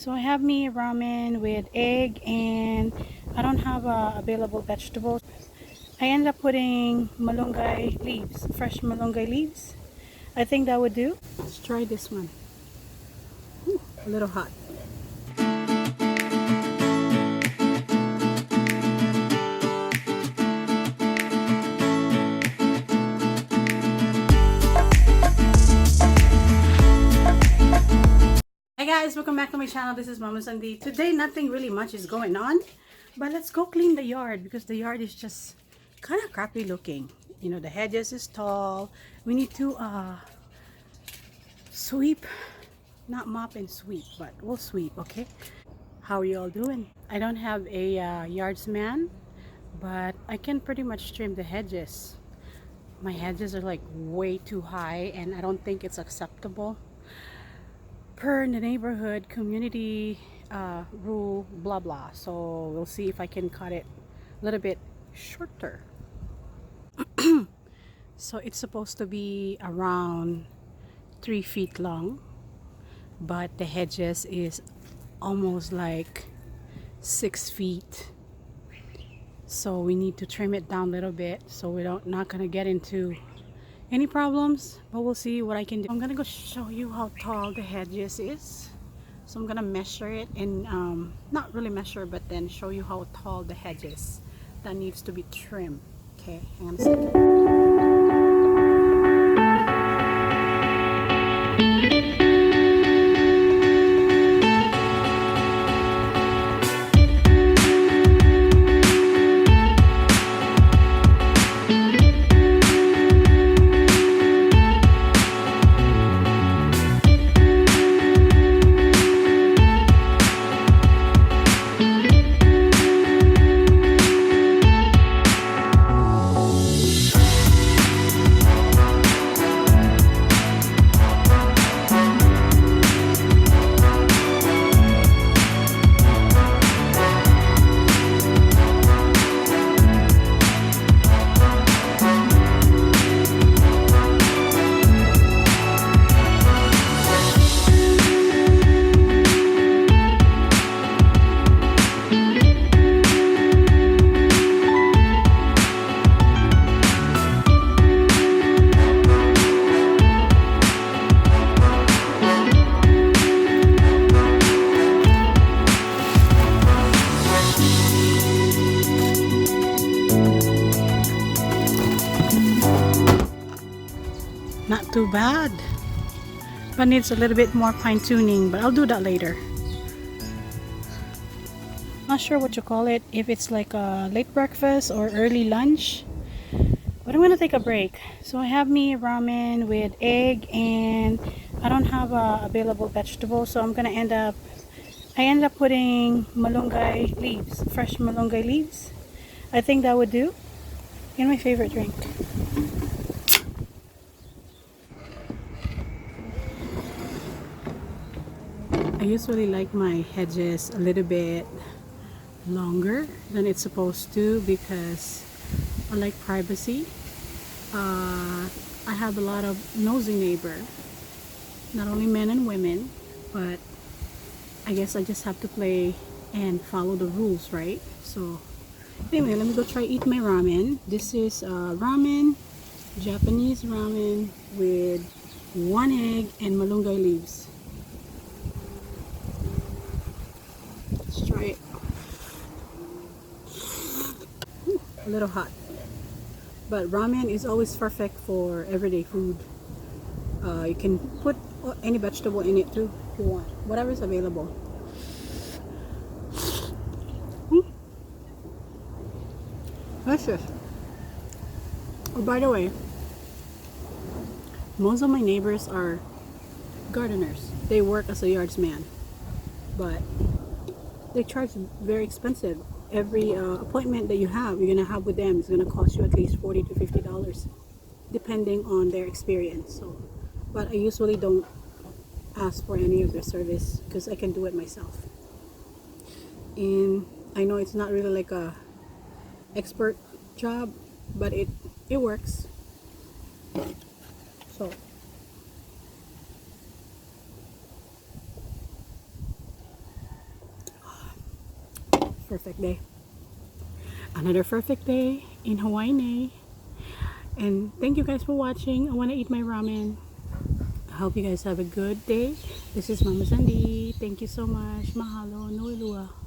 So I have me ramen with egg, and I don't have available vegetables. I ended up putting malunggay leaves, fresh malunggay leaves. I think that would do. Let's try this one. Ooh, a little hot. Hey guys, welcome back to my channel. This is Mama Sandy. Today nothing really much is going on, but let's go clean the yard because the yard is just kind of crappy looking. You know, the hedges is tall. We need to sweep, not mop and sweep, but we'll sweep. Okay, how are you all doing? I don't have a yardsman, but I can pretty much trim the hedges. My hedges are like way too high and I don't think it's acceptable per the neighborhood community rule, blah blah. So we'll see if I can cut it a little bit shorter. So it's supposed to be around 3 feet long, but the hedges is almost like 6 feet. So we need to trim it down a little bit so we don't not gonna get into any problems, but we'll see what I can do. I'm gonna go show you how tall the hedges is. So I'm gonna measure it and not really measure, but then show you how tall the hedges that needs to be trimmed. Okay, hang on a second. Not too bad, but needs a little bit more fine tuning, but I'll do that later. Not sure what you call it, if it's like a late breakfast or early lunch, but I'm gonna take a break. So I have me ramen with egg, and I don't have available vegetables, so I ended up putting malunggay leaves, fresh malunggay leaves. I think that would do. And my favorite drink. I usually like my hedges a little bit longer than it's supposed to because I like privacy. I have a lot of nosy neighbors, not only men and women, but I guess I just have to play and follow the rules, right? So anyway, let me go try eat my ramen. This is ramen, Japanese ramen with 1 egg and malunggay leaves. Let's try it. A little hot, but ramen is always perfect for everyday food. You can put any vegetable in it too if you want, whatever's available. Delicious. Oh, by the way, most of my neighbors are gardeners. They work as a yardsman, but they charge very expensive. Every appointment that you're gonna have with them is gonna cost you at least $40 to $50, depending on their experience. So, but I usually don't ask for any of their service because I can do it myself. And I know it's not really like a expert job, but it works. So perfect day. Another perfect day in Hawaii. And thank you guys for watching. I want to eat my ramen. I hope you guys have a good day. This is Mama Sandy. Thank you so much. Mahalo. Noelua.